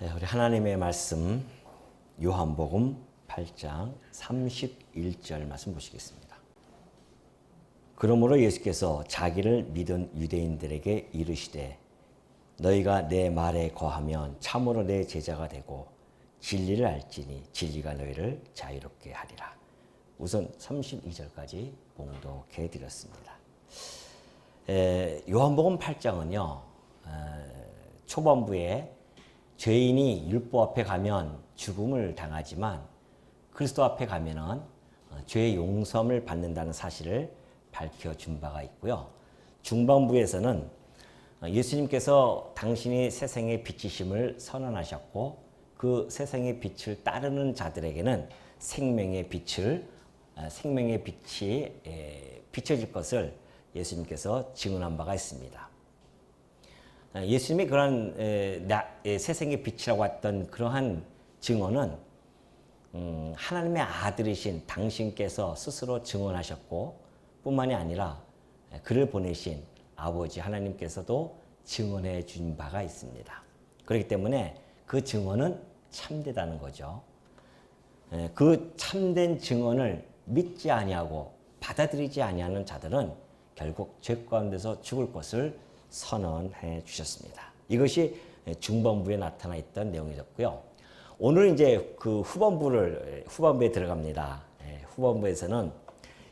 우리 하나님의 말씀 요한복음 8장 31절 말씀 보시겠습니다. 그러므로 예수께서 자기를 믿은 유대인들에게 이르시되 너희가 내 말에 거하면 참으로 내 제자가 되고 진리를 알지니 진리가 너희를 자유롭게 하리라. 우선 32절까지 봉독해 드렸습니다. 요한복음 8장은요. 초반부에 죄인이 율법 앞에 가면 죽음을 당하지만 그리스도 앞에 가면은 죄의 용서함을 받는다는 사실을 밝혀준 바가 있고요. 중반부에서는 예수님께서 당신이 세상의 빛이심을 선언하셨고 그 세상의 빛을 따르는 자들에게는 생명의 빛이 비춰질 것을 예수님께서 증언한 바가 있습니다. 예수님이 그런 세상의 빛이라고 했던 그러한 증언은 하나님의 아들이신 당신께서 스스로 증언하셨고 뿐만이 아니라 그를 보내신 아버지 하나님께서도 증언해 준 바가 있습니다. 그렇기 때문에 그 증언은 참되다는 거죠. 그 참된 증언을 믿지 아니하고 받아들이지 아니하는 자들은 결국 죄 가운데서 죽을 것을 선언해 주셨습니다. 이것이 중반부에 나타나 있던 내용이었고요. 오늘 이제 그 후반부에 들어갑니다. 후반부에서는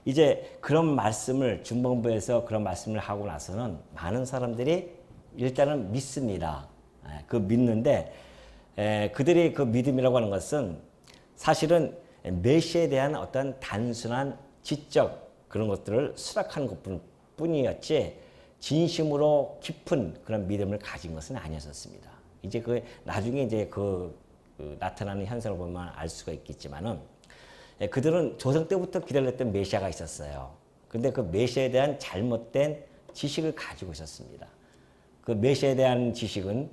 이제 그런 말씀을 중반부에서 그런 말씀을 하고 나서는 많은 사람들이 일단은 믿습니다. 그 믿는데 그들이 그 믿음이라고 하는 것은 사실은 메시아에 대한 어떤 단순한 지적 그런 것들을 수락하는 것뿐이었지 진심으로 깊은 그런 믿음을 가진 것은 아니었습니다. 이제 그 나중에 이제 나타나는 현상을 보면 알 수가 있겠지만은 그들은 조상 때부터 기다렸던 메시아가 있었어요. 근데 그 메시아에 대한 잘못된 지식을 가지고 있었습니다. 그 메시아에 대한 지식은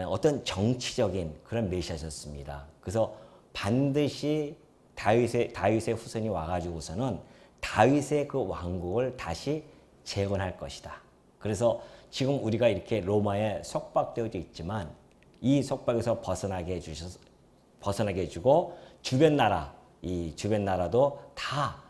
어떤 정치적인 그런 메시아였습니다. 그래서 반드시 다윗의 후손이 와가지고서는 다윗의 그 왕국을 다시 재건할 것이다. 그래서 지금 우리가 이렇게 로마에 속박되어져 있지만 이 속박에서 벗어나게 해주고 주변 나라도 다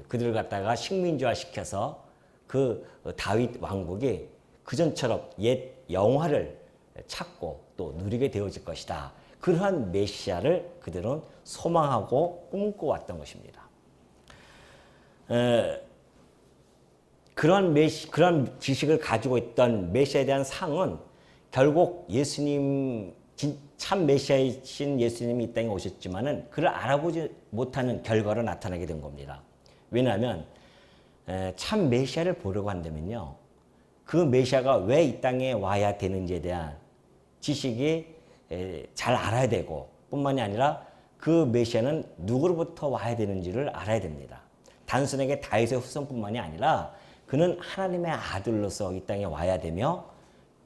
그들을 갖다가 식민지화 시켜서 그 다윗 왕국이 그전처럼 옛 영화를 찾고 또 누리게 되어질 것이다. 그러한 메시아를 그들은 소망하고 꿈꿔왔던 것입니다. 그런 지식을 가지고 있던 메시아에 대한 상은 결국 참 메시아이신 예수님이 이 땅에 오셨지만은 그를 알아보지 못하는 결과로 나타나게 된 겁니다. 왜냐하면 참 메시아를 보려고 한다면요. 그 메시아가 왜 이 땅에 와야 되는지에 대한 지식이 잘 알아야 되고 뿐만이 아니라 그 메시아는 누구로부터 와야 되는지를 알아야 됩니다. 단순하게 다윗의 후손뿐만이 아니라 그는 하나님의 아들로서 이 땅에 와야 되며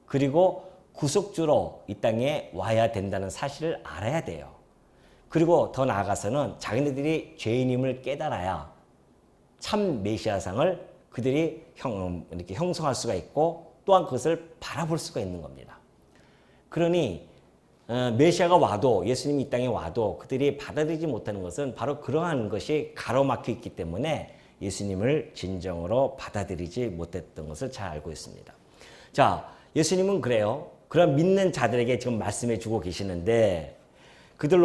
그리고 구속주로 이 땅에 와야 된다는 사실을 알아야 돼요. 그리고 더 나아가서는 자기네들이 죄인임을 깨달아야 참 메시아상을 그들이 이렇게 형성할 수가 있고 또한 그것을 바라볼 수가 있는 겁니다. 그러니 메시아가 와도 예수님이 이 땅에 와도 그들이 받아들이지 못하는 것은 바로 그러한 것이 가로막혀 있기 때문에 예수님을 진정으로 받아들이지 못했던 것을 잘 알고 있습니다. 자, 예수님은 그래요. 그런 믿는 자들에게 지금 말씀해 주고 계시는데 그들이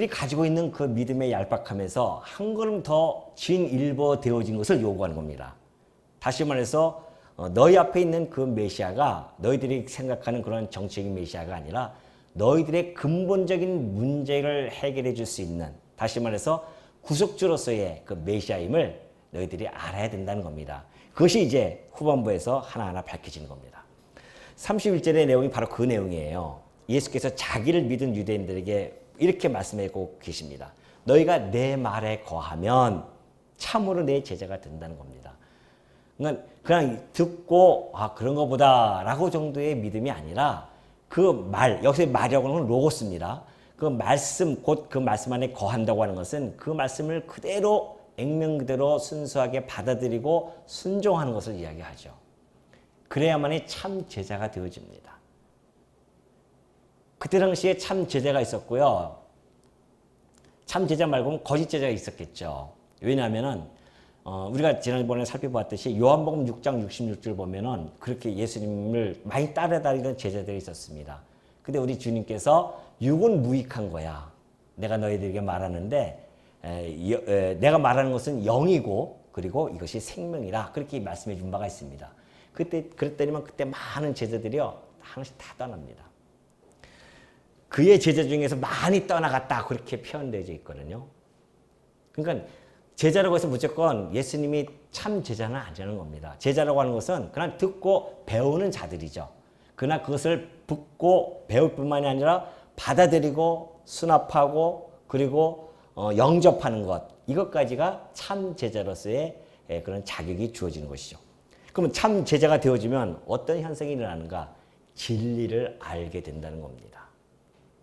가지고 있는 그 믿음에 얄팍하면서 한 걸음 더 진일보 되어진 것을 요구하는 겁니다. 다시 말해서 너희 앞에 있는 그 메시아가 너희들이 생각하는 그런 정치적인 메시아가 아니라 너희들의 근본적인 문제를 해결해 줄 수 있는 다시 말해서 구속주로서의 그 메시아임을 너희들이 알아야 된다는 겁니다. 그것이 이제 후반부에서 하나하나 밝혀지는 겁니다. 31절의 내용이 바로 그 내용이에요. 예수께서 자기를 믿은 유대인들에게 이렇게 말씀하고 계십니다. 너희가 내 말에 거하면 참으로 내 제자가 된다는 겁니다. 그러니까 그냥 듣고 그런가 보다라고 정도의 믿음이 아니라 여기서 말이라고 하는 건 로고스입니다. 그 말씀 곧 그 말씀 안에 거한다고 하는 것은 그 말씀을 그대로 액면 그대로 순수하게 받아들이고 순종하는 것을 이야기하죠. 그래야만이 참 제자가 되어집니다. 그때 당시에 참 제자가 있었고요. 참 제자 말고는 거짓 제자가 있었겠죠. 왜냐하면은 우리가 지난번에 살펴봤듯이 요한복음 6장 66절 보면은 그렇게 예수님을 많이 따라다니던 제자들이 있었습니다. 근데 우리 주님께서 육은 무익한 거야. 내가 너희들에게 말하는데 내가 말하는 것은 영이고 그리고 이것이 생명이라 그렇게 말씀해 준 바가 있습니다. 그때 그랬더니만 그때 많은 제자들이요 하나씩 다 떠납니다. 그의 제자 중에서 많이 떠나갔다 그렇게 표현되어 있거든요. 그러니까 제자라고 해서 무조건 예수님이 참 제자는 아니라는 겁니다. 제자라고 하는 것은 그냥 듣고 배우는 자들이죠. 그러나 그것을 듣고 배울 뿐만이 아니라 받아들이고 수납하고 그리고 영접하는 것 이것까지가 참 제자로서의 그런 자격이 주어지는 것이죠. 그러면 참 제자가 되어지면 어떤 현상이 일어나는가? 진리를 알게 된다는 겁니다.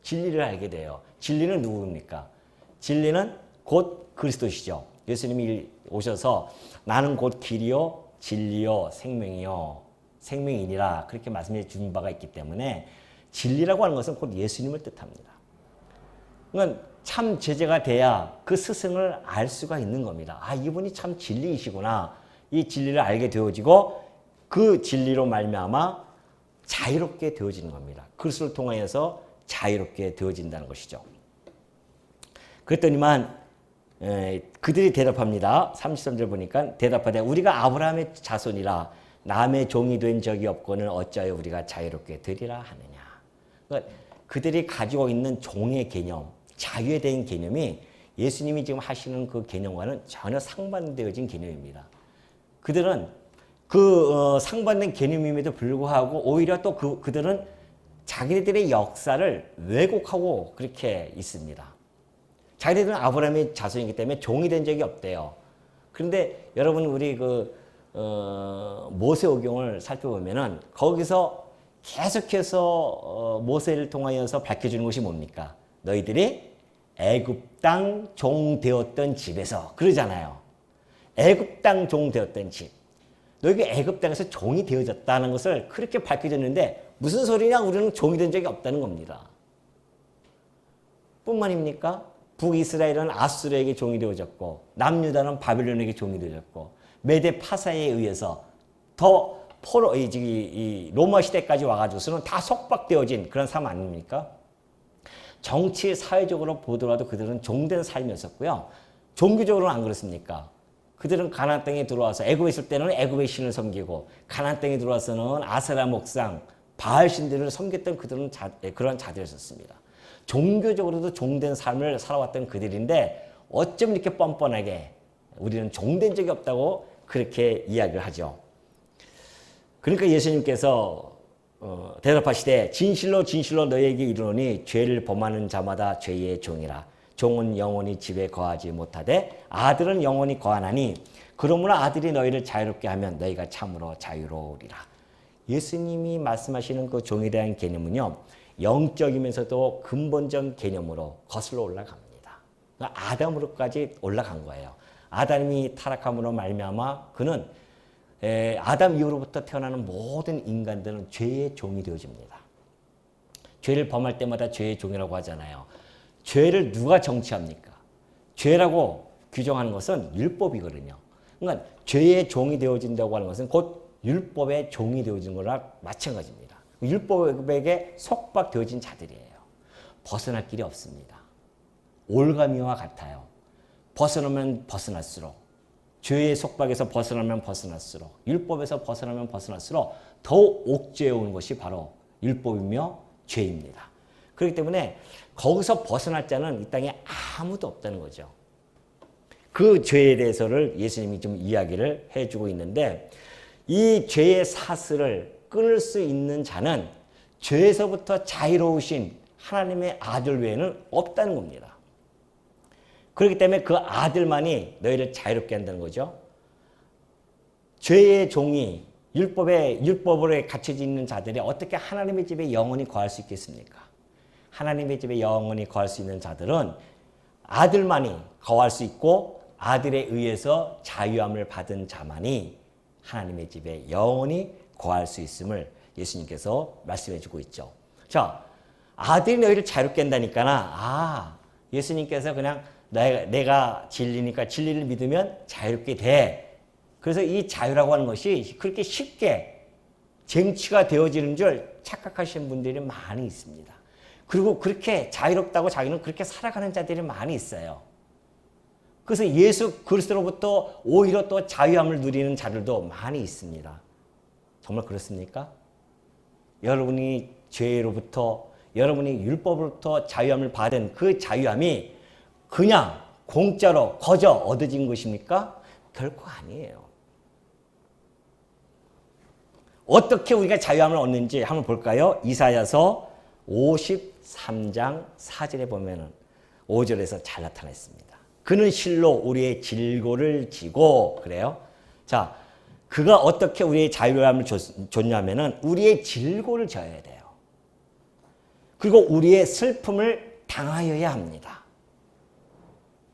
진리를 알게 돼요. 진리는 누구입니까? 진리는 곧 그리스도시죠. 예수님이 오셔서 나는 곧 길이요 진리요 생명이니라 그렇게 말씀해 주신 바가 있기 때문에 진리라고 하는 것은 곧 예수님을 뜻합니다. 그러니까 참 제자가 돼야 그 스승을 알 수가 있는 겁니다. 아, 이분이 참 진리이시구나. 이 진리를 알게 되어지고 그 진리로 말미암아 자유롭게 되어지는 겁니다. 그리스도를 통하여서 자유롭게 되어진다는 것이죠. 그랬더니만 그들이 대답합니다. 33절 보니까 대답하되 우리가 아브라함의 자손이라 남의 종이 된 적이 없거늘 어찌하여 우리가 자유롭게 되리라 하느냐. 그러니까 그들이 가지고 있는 종의 개념, 자유에 대한 개념이 예수님이 지금 하시는 그 개념과는 전혀 상반되어진 개념입니다. 그들은 상반된 개념임에도 불구하고 오히려 또 그들은 자기네들의 역사를 왜곡하고 그렇게 있습니다. 자기네들은 아브라함의 자손이기 때문에 종이 된 적이 없대요. 그런데 여러분 우리 모세오경을 살펴보면은 거기서 계속해서 모세를 통하여서 밝혀주는 것이 뭡니까? 너희들이 애굽 땅 종 되었던 집에서 그러잖아요. 애굽 땅 종 되었던 집. 너희가 애굽 땅에서 종이 되어졌다는 것을 그렇게 밝혀줬는데 무슨 소리냐? 우리는 종이 된 적이 없다는 겁니다. 뿐만입니까? 북이스라엘은 아수르에게 종이 되어졌고 남유다는 바빌론에게 종이 되어졌고 메데 파사에 의해서 더 로마 시대까지 와가지고서는 다 속박되어진 그런 삶 아닙니까? 정치, 사회적으로 보더라도 그들은 종된 삶이었었고요. 종교적으로는 안 그렇습니까? 그들은 가나안 땅에 들어와서 애굽에 있을 때는 애굽의 신을 섬기고 가나안 땅에 들어와서는 아세라 목상, 바알 신들을 섬겼던 그들은 그런 자들이었습니다. 종교적으로도 종된 삶을 살아왔던 그들인데 어쩜 이렇게 뻔뻔하게 우리는 종된 적이 없다고 그렇게 이야기를 하죠. 그러니까 예수님께서 대답하시되 진실로 진실로 너희에게 이르노니 죄를 범하는 자마다 죄의 종이라. 종은 영원히 집에 거하지 못하되 아들은 영원히 거하나니 그러므로 아들이 너희를 자유롭게 하면 너희가 참으로 자유로우리라. 예수님이 말씀하시는 그 종에 대한 개념은요. 영적이면서도 근본적 개념으로 거슬러 올라갑니다. 아담으로까지 올라간 거예요. 아담이 타락함으로 말미암아 그는 아담 이후로부터 태어나는 모든 인간들은 죄의 종이 되어집니다. 죄를 범할 때마다 죄의 종이라고 하잖아요. 죄를 누가 정치합니까? 죄라고 규정하는 것은 율법이거든요. 그러니까 죄의 종이 되어진다고 하는 것은 곧 율법의 종이 되어진 거랑 마찬가지입니다. 율법에게 속박되어진 자들이에요. 벗어날 길이 없습니다. 올가미와 같아요. 벗어나면 벗어날수록 죄의 속박에서 벗어나면 벗어날수록 율법에서 벗어나면 벗어날수록 더욱 옥죄어 오는 것이 바로 율법이며 죄입니다. 그렇기 때문에 거기서 벗어날 자는 이 땅에 아무도 없다는 거죠. 그 죄에 대해서를 예수님이 좀 이야기를 해주고 있는데 이 죄의 사슬을 끊을 수 있는 자는 죄에서부터 자유로우신 하나님의 아들 외에는 없다는 겁니다. 그렇기 때문에 그 아들만이 너희를 자유롭게 한다는 거죠. 죄의 종이 율법으로 갇혀져 있는 자들이 어떻게 하나님의 집에 영원히 거할 수 있겠습니까? 하나님의 집에 영원히 거할 수 있는 자들은 아들만이 거할 수 있고 아들에 의해서 자유함을 받은 자만이 하나님의 집에 영원히 거할 수 있음을 예수님께서 말씀해 주고 있죠. 자, 아들이 너희를 자유롭게 한다니까 예수님께서 그냥 내가 진리니까 진리를 믿으면 자유롭게 돼. 그래서 이 자유라고 하는 것이 그렇게 쉽게 쟁취가 되어지는 줄 착각하시는 분들이 많이 있습니다. 그리고 그렇게 자유롭다고 자기는 그렇게 살아가는 자들이 많이 있어요. 그래서 예수 그리스도로부터 오히려 또 자유함을 누리는 자들도 많이 있습니다. 정말 그렇습니까? 여러분이 죄로부터, 여러분이 율법으로부터 자유함을 받은 그 자유함이 그냥 공짜로 거저 얻어진 것입니까? 결코 아니에요. 어떻게 우리가 자유함을 얻는지 한번 볼까요? 이사야서 53장 4절에 보면은 5절에서 잘 나타냈습니다. 그는 실로 우리의 질고를 지고, 그래요. 자, 그가 어떻게 우리의 자유함을 줬냐면은 우리의 질고를 져야 돼요. 그리고 우리의 슬픔을 당하여야 합니다.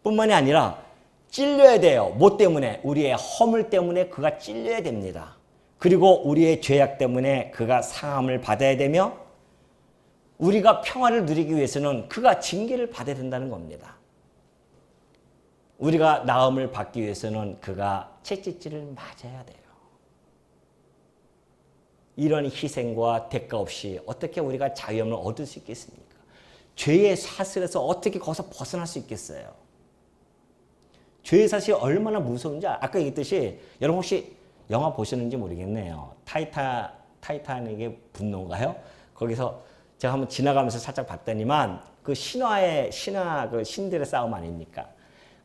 뿐만이 아니라 찔려야 돼요. 뭐 때문에? 우리의 허물 때문에 그가 찔려야 됩니다. 그리고 우리의 죄악 때문에 그가 상함을 받아야 되며 우리가 평화를 누리기 위해서는 그가 징계를 받아야 된다는 겁니다. 우리가 나음을 받기 위해서는 그가 채찍질을 맞아야 돼요. 이런 희생과 대가 없이 어떻게 우리가 자유함을 얻을 수 있겠습니까? 죄의 사슬에서 어떻게 거기서 벗어날 수 있겠어요? 죄의 사슬이 얼마나 무서운지 아까 얘기했듯이 여러분 혹시 영화 보셨는지 모르겠네요. 타이타닉의 분노인가요? 거기서 제가 한번 지나가면서 살짝 봤더니만 그 그 신들의 싸움 아닙니까?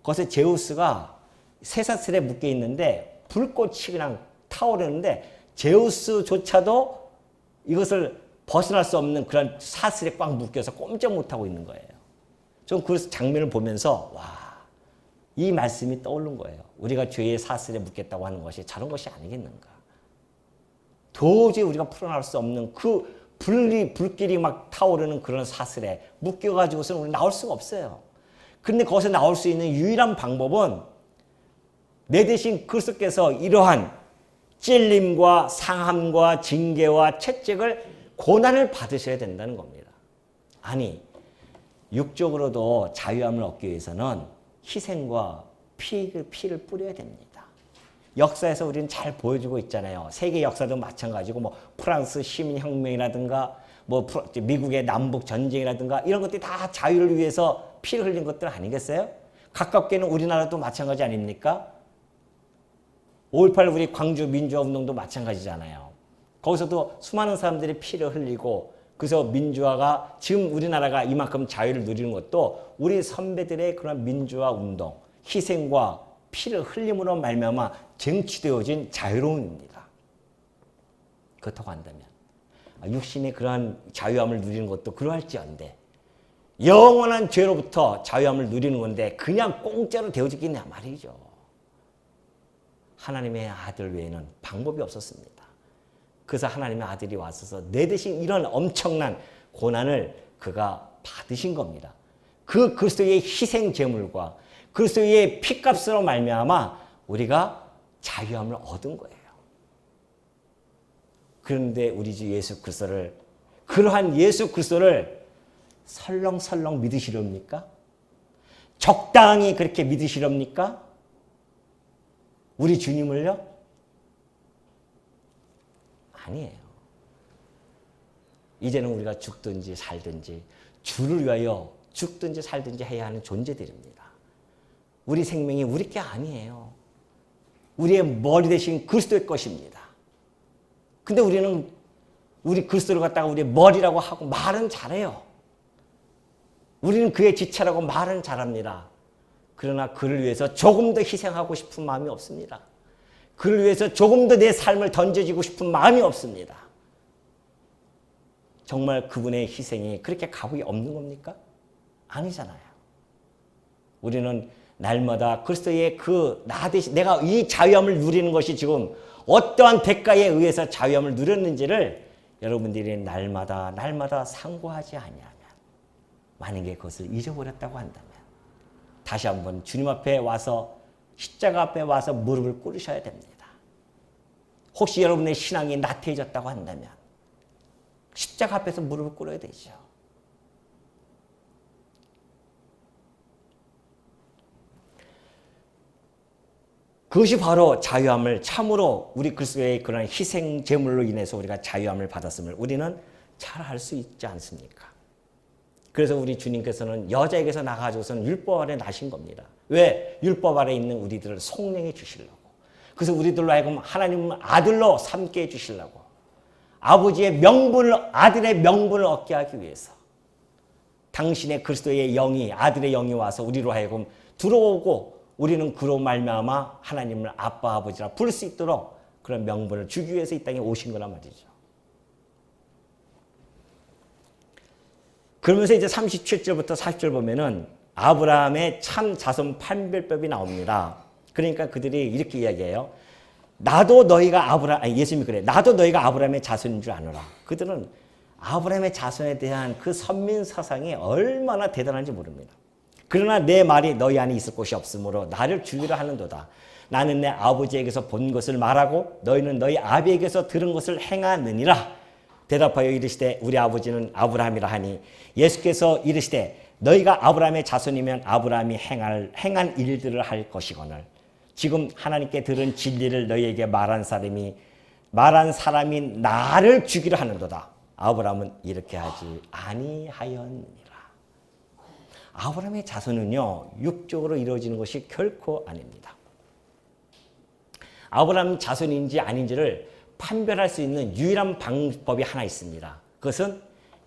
거기서 제우스가 쇠사슬에 묶여 있는데 불꽃이 그냥 타오르는데 제우스조차도 이것을 벗어날 수 없는 그런 사슬에 꽉 묶여서 꼼짝 못하고 있는 거예요. 전 그 장면을 보면서 이 말씀이 떠오른 거예요. 우리가 죄의 사슬에 묶였다고 하는 것이 저런 것이 아니겠는가. 도저히 우리가 풀어나갈 수 없는 그 불길이 막 타오르는 그런 사슬에 묶여가지고서는 우리 나올 수가 없어요. 그런데 거기서 나올 수 있는 유일한 방법은 내 대신 그리스도께서 이러한 찔림과 상함과 징계와 채찍을 고난을 받으셔야 된다는 겁니다. 아니, 육적으로도 자유함을 얻기 위해서는 희생과 피를 뿌려야 됩니다. 역사에서 우리는 잘 보여주고 있잖아요. 세계 역사도 마찬가지고 뭐 프랑스 시민혁명이라든가 뭐 미국의 남북 전쟁이라든가 이런 것들이 다 자유를 위해서 피를 흘린 것들 아니겠어요? 가깝게는 우리나라도 마찬가지 아닙니까? 5.18 우리 광주 민주화 운동도 마찬가지잖아요. 거기서도 수많은 사람들이 피를 흘리고 그래서 민주화가 지금 우리나라가 이만큼 자유를 누리는 것도 우리 선배들의 그런 민주화 운동, 희생과 피를 흘림으로 말미암아 쟁취되어진 자유로움입니다. 그렇다고 한다면 육신의 그러한 자유함을 누리는 것도 그러할지언데 영원한 죄로부터 자유함을 누리는 건데 그냥 공짜로 되어지겠냐 말이죠. 하나님의 아들 외에는 방법이 없었습니다. 그래서 하나님의 아들이 와서 내 대신 이런 엄청난 고난을 그가 받으신 겁니다. 그 그리스도의 희생 제물과 그리스도의 피값으로 말미암아 우리가 자유함을 얻은 거예요. 그런데 우리 주 예수 그리스도를 그러한 예수 그리스도를 설렁설렁 믿으시렵니까? 적당히 그렇게 믿으시렵니까? 우리 주님을요? 아니에요. 이제는 우리가 죽든지 살든지 주를 위하여 죽든지 살든지 해야 하는 존재들입니다. 우리 생명이 우리 게 아니에요. 우리의 머리 대신 그리스도의 것입니다. 근데 우리는 우리 그리스도를 갖다가 우리의 머리라고 하고 말은 잘해요. 우리는 그의 지체라고 말은 잘합니다. 그러나 그를 위해서 조금 더 희생하고 싶은 마음이 없습니다. 그를 위해서 조금 더 내 삶을 던져주고 싶은 마음이 없습니다. 정말 그분의 희생이 그렇게 값이 없는 겁니까? 아니잖아요. 우리는 날마다 그리스도의 그 나 대신 내가 이 자유함을 누리는 것이 지금 어떠한 대가에 의해서 자유함을 누렸는지를 여러분들이 날마다 상고하지 아니하면 만약에 그것을 잊어버렸다고 한다면 다시 한번 주님 앞에 와서 십자가 앞에 와서 무릎을 꿇으셔야 됩니다. 혹시 여러분의 신앙이 나태해졌다고 한다면 십자가 앞에서 무릎을 꿇어야 되죠. 그것이 바로 자유함을 참으로 우리 그리스도의 그런 희생 제물로 인해서 우리가 자유함을 받았음을 우리는 잘 알 수 있지 않습니까? 그래서 우리 주님께서는 여자에게서 나가셔서는 율법 아래 나신 겁니다. 왜? 율법 아래 있는 우리들을 속량해 주시려고. 그래서 우리들로 하여금 하나님 아들로 삼게 해 주시려고. 아버지의 명분을, 아들의 명분을 얻게 하기 위해서. 당신의 그리스도의 영이, 아들의 영이 와서 우리로 하여금 들어오고 우리는 그로 말미암아 하나님을 아빠 아버지라 부를 수 있도록 그런 명분을 주기 위해서 이 땅에 오신 거란 말이죠. 그러면서 이제 37절부터 40절 보면은 아브라함의 참 자손 판별법이 나옵니다. 그러니까 그들이 이렇게 이야기해요. 나도 너희가 예수님이 그래. 나도 너희가 아브라함의 자손인 줄 아노라. 그들은 아브라함의 자손에 대한 그 선민 사상이 얼마나 대단한지 모릅니다. 그러나 내 말이 너희 안에 있을 곳이 없으므로 나를 죽이려 하는도다. 나는 내 아버지에게서 본 것을 말하고 너희는 너희 아비에게서 들은 것을 행하느니라. 대답하여 이르시되 우리 아버지는 아브라함이라 하니 예수께서 이르시되 너희가 아브라함의 자손이면 아브라함이 행한 일들을 할 것이거늘 지금 하나님께 들은 진리를 너희에게 말한 사람이 나를 죽이려 하는도다. 아브라함은 이렇게 하지 아니하였느니라. 아브라함의 자손은요 육적으로 이루어지는 것이 결코 아닙니다. 아브라함 자손인지 아닌지를 판별할 수 있는 유일한 방법이 하나 있습니다. 그것은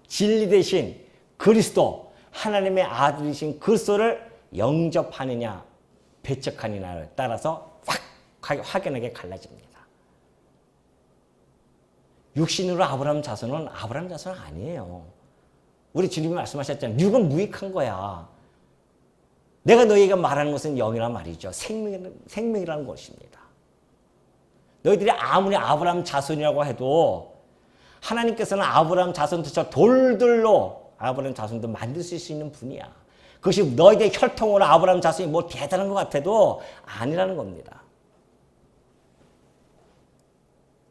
진리 대신 그리스도, 하나님의 아들이신 그리스도를 영접하느냐 배척하느냐에 따라서 확연하게 갈라집니다. 육신으로 아브라함 자손은 아니에요. 우리 주님이 말씀하셨잖아요. 육은 무익한 거야. 내가 너희에게 말하는 것은 영이란 말이죠. 생명이라는 것입니다. 너희들이 아무리 아브라함 자손이라고 해도 하나님께서는 아브라함 자손도 돌들로 아브라함 자손도 만들 수 있는 분이야. 그것이 너희의 혈통으로 아브라함 자손이 뭐 대단한 것 같아도 아니라는 겁니다.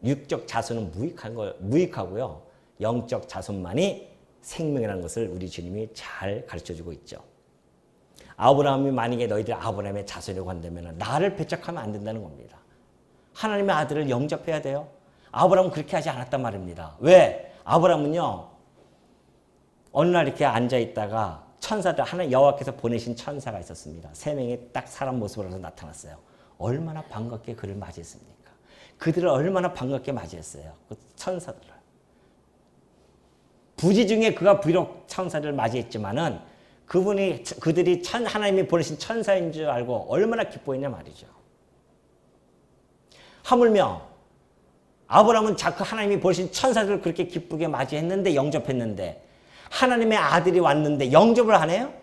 육적 자손은 무익하고요. 영적 자손만이 생명이라는 것을 우리 주님이 잘 가르쳐주고 있죠. 아브라함이 만약에 너희들이 아브라함의 자손이라고 한다면 나를 배척하면 안 된다는 겁니다. 하나님의 아들을 영접해야 돼요. 아브라함은 그렇게 하지 않았단 말입니다. 왜? 아브라함은요. 어느 날 이렇게 앉아있다가 천사들, 하나님 여호와께서 보내신 천사가 있었습니다. 세 명이 딱 사람 모습으로 나타났어요. 얼마나 반갑게 그를 맞이했습니까? 그들을 얼마나 반갑게 맞이했어요. 그 천사들을. 부지 중에 그가 비록 천사를 맞이했지만은 그들이 하나님이 보내신 천사인 줄 알고 얼마나 기뻐했냐 말이죠. 하물며 아브라함은 자꾸 하나님이 보신 천사들을 그렇게 기쁘게 맞이했는데 영접했는데 하나님의 아들이 왔는데 영접을 안 해요?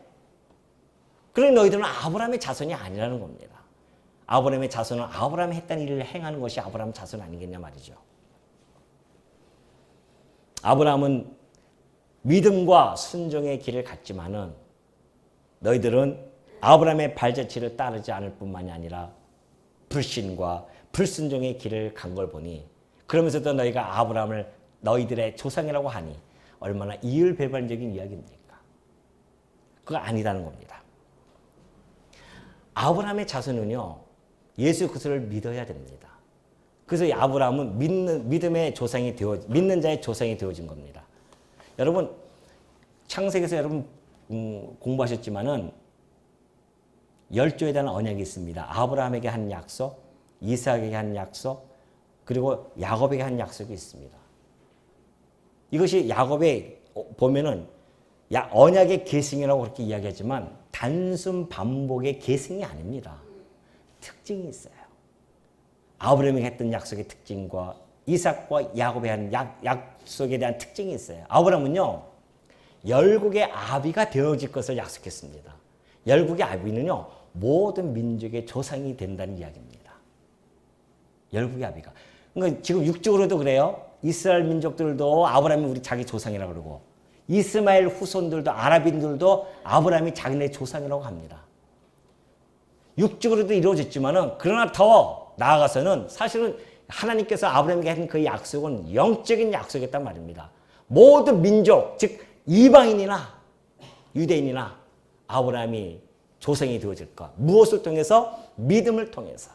그러니 너희들은 아브라함의 자손이 아니라는 겁니다. 아브라함의 자손은 아브라함이 했던 일을 행하는 것이 아브라함 자손 아니겠냐 말이죠. 아브라함은 믿음과 순종의 길을 갔지만은 너희들은 아브라함의 발자취를 따르지 않을 뿐만이 아니라 불신과 불순종의 길을 간 걸 보니 그러면서도 너희가 아브라함을 너희들의 조상이라고 하니 얼마나 이율배반적인 이야기입니까? 그거 아니다는 겁니다. 아브라함의 자손은요. 예수 그리스도를 믿어야 됩니다. 그래서 아브라함은 믿는 자의 조상이 되어진 겁니다. 여러분 창세기에서 여러분 공부하셨지만은 열조에 대한 언약이 있습니다. 아브라함에게 한 약속, 이삭에게 한 약속, 그리고 야곱에게 한 약속이 있습니다. 이것이 야곱에 보면은 언약의 계승이라고 그렇게 이야기하지만 단순 반복의 계승이 아닙니다. 특징이 있어요. 아브라함에게 했던 약속의 특징과 이삭과 야곱에 한 약속에 대한 특징이 있어요. 아브라함은요. 열국의 아비가 되어질 것을 약속했습니다. 열국의 아비는요. 모든 민족의 조상이 된다는 이야기입니다. 열국의 아비가. 그러니까 지금 육적으로도 그래요. 이스라엘 민족들도 아브라함이 우리 자기 조상이라고 그러고 이스마엘 후손들도 아랍인들도 아브라함이 자기네 조상이라고 합니다. 육적으로도 이루어졌지만은 그러나 더 나아가서는 사실은 하나님께서 아브라함에게 한 그 약속은 영적인 약속이었단 말입니다. 모든 민족, 즉 이방인이나 유대인이나 아브라함이 조상이 되어질 것. 무엇을 통해서? 믿음을 통해서.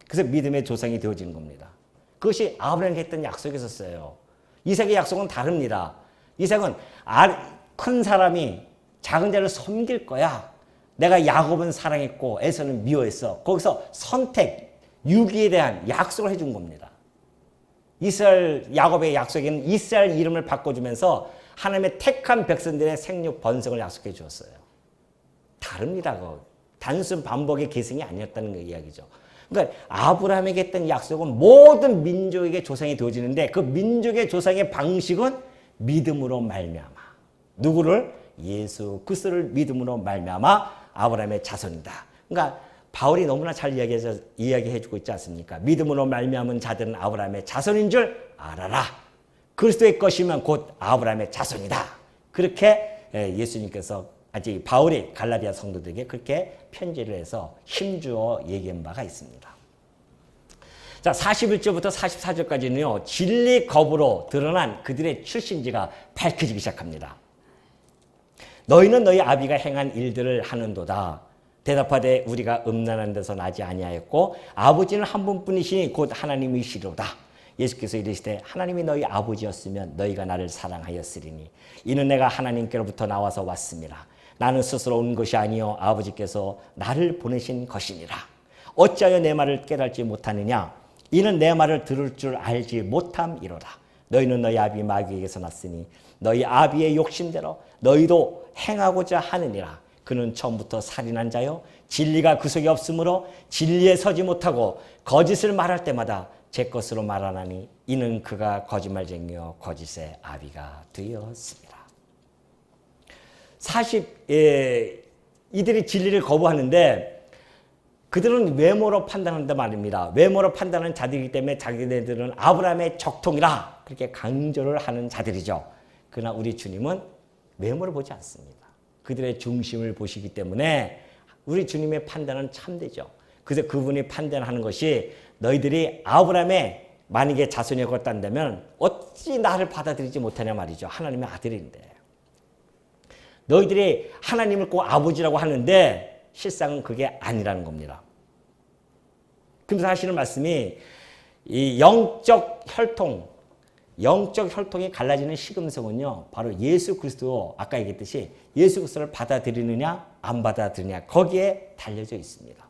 그래서 믿음의 조상이 되어지는 겁니다. 그것이 아브라함에게 했던 약속이었어요. 이삭의 약속은 다릅니다. 이삭은 큰 사람이 작은 자를 섬길 거야. 내가 야곱은 사랑했고 에서는 미워했어. 거기서 선택, 유기에 대한 약속을 해준 겁니다. 야곱의 약속에는 이스라엘 이름을 바꿔주면서 하나님의 택한 백성들의 생육 번성을 약속해 주었어요. 다릅니다. 그거. 단순 반복의 계승이 아니었다는 그 이야기죠. 그러니까 아브라함에게 했던 약속은 모든 민족에게 조상이 되어지는데 그 민족의 조상의 방식은 믿음으로 말미암아. 누구를? 예수 그리스도를 믿음으로 말미암아 아브라함의 자손이다. 그러니까 바울이 너무나 잘 이야기해주고 있지 않습니까? 믿음으로 말미암은 자들은 아브라함의 자손인 줄 알아라. 그리스도의 것이면 곧 아브라함의 자손이다. 그렇게 예수님께서 바울이 갈라디아 성도들에게 그렇게 편지를 해서 힘주어 얘기한 바가 있습니다. 자, 41절부터 44절까지는요. 진리 거부로 드러난 그들의 출신지가 밝혀지기 시작합니다. 너희는 너희 아비가 행한 일들을 하는도다. 대답하되 우리가 음란한 데서 나지 아니하였고 아버지는 한 분뿐이시니 곧 하나님이시로다. 예수께서 이르시되 하나님이 너희 아버지였으면 너희가 나를 사랑하였으리니 이는 내가 하나님께로부터 나와서 왔습니다. 나는 스스로 온 것이 아니요 아버지께서 나를 보내신 것이니라. 어찌하여 내 말을 깨달지 못하느냐? 이는 내 말을 들을 줄 알지 못함이로다. 너희는 너희 아비 마귀에게서 났으니 너희 아비의 욕심대로 너희도 행하고자 하느니라. 그는 처음부터 살인한 자요 진리가 그 속에 없으므로 진리에 서지 못하고 거짓을 말할 때마다 제 것으로 말하나니 이는 그가 거짓말쟁이요 거짓의 아비가 되었습니다. 이들이 진리를 거부하는데 그들은 외모로 판단한다 말입니다. 외모로 판단하는 자들이기 때문에 자기네들은 아브라함의 적통이라 그렇게 강조를 하는 자들이죠. 그러나 우리 주님은 외모를 보지 않습니다. 그들의 중심을 보시기 때문에 우리 주님의 판단은 참되죠. 그래서 그분이 판단하는 것이 너희들이 아브라함의 만약에 자손이라고 딴다면 어찌 나를 받아들이지 못하냐 말이죠. 하나님의 아들인데. 너희들이 하나님을 꼭 아버지라고 하는데 실상은 그게 아니라는 겁니다. 그래서 하시는 말씀이 이 영적 혈통이 갈라지는 시금석은요, 바로 예수 그리스도, 아까 얘기했듯이 예수 그리스도를 받아들이느냐, 안 받아들이느냐, 거기에 달려져 있습니다.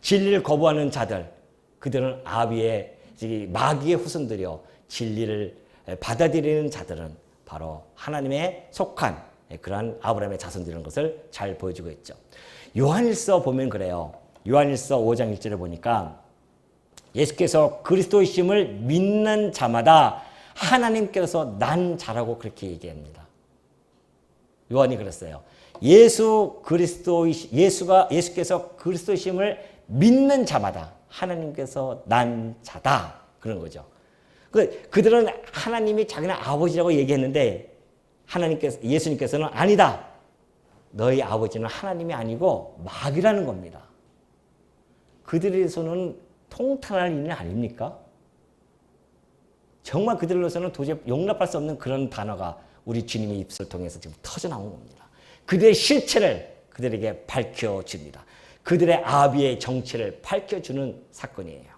진리를 거부하는 자들, 그들은 마귀의 후손들이요, 진리를 받아들이는 자들은 바로 하나님의 속한 그러한 아브라함의 자손들이라는 것을 잘 보여주고 있죠. 요한일서 보면 그래요. 요한일서 5장 1절에 보니까 예수께서 그리스도이심을 믿는 자마다 하나님께서 난 자라고 그렇게 얘기합니다. 요한이 그랬어요. 예수께서 그리스도이심을 믿는 자마다 하나님께서 난 자다. 그런 거죠. 그들은 하나님이 자기네 아버지라고 얘기했는데 예수님께서는 아니다. 너희 아버지는 하나님이 아니고 마귀라는 겁니다. 그들의 손은 통탄할 일이 아닙니까? 정말 그들로서는 도저히 용납할 수 없는 그런 단어가 우리 주님의 입술을 통해서 지금 터져나온 겁니다. 그들의 실체를 그들에게 밝혀줍니다. 그들의 아비의 정체를 밝혀주는 사건이에요.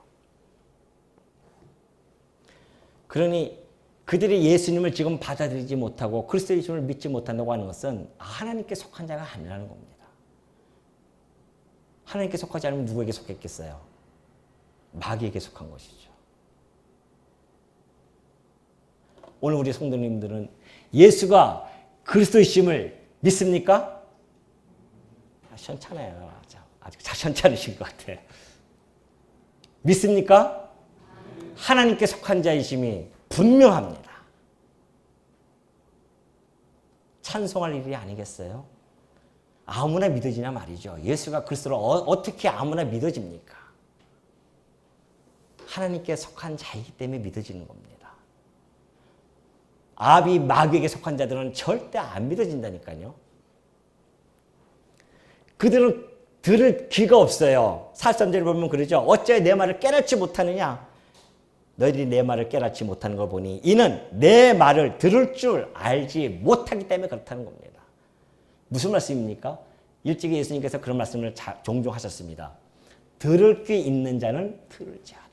그러니 그들이 예수님을 지금 받아들이지 못하고 그리스도의 이심을 믿지 못한다고 하는 것은 하나님께 속한 자가 아니라는 겁니다. 하나님께 속하지 않으면 누구에게 속했겠어요? 마귀에게 속한 것이죠. 오늘 우리 성도님들은 예수가 그리스도이심을 믿습니까? 시원찮아요. 아직 시원찮으신 것 같아요. 믿습니까? 하나님께 속한 자이심이 분명합니다. 찬송할 일이 아니겠어요? 아무나 믿어지냐 말이죠. 예수가 그리스도를 어떻게 아무나 믿어집니까? 하나님께 속한 자이기 때문에 믿어지는 겁니다. 아비 마귀에게 속한 자들은 절대 안 믿어진다니까요. 그들은 들을 귀가 없어요. 43절을 보면 그러죠. 어찌하여 내 말을 깨닫지 못하느냐? 너희들이 내 말을 깨닫지 못하는 걸 보니 이는 내 말을 들을 줄 알지 못하기 때문에 그렇다는 겁니다. 무슨 말씀입니까? 일찍이 예수님께서 그런 말씀을 종종 하셨습니다. 들을 귀 있는 자는 들을지어다.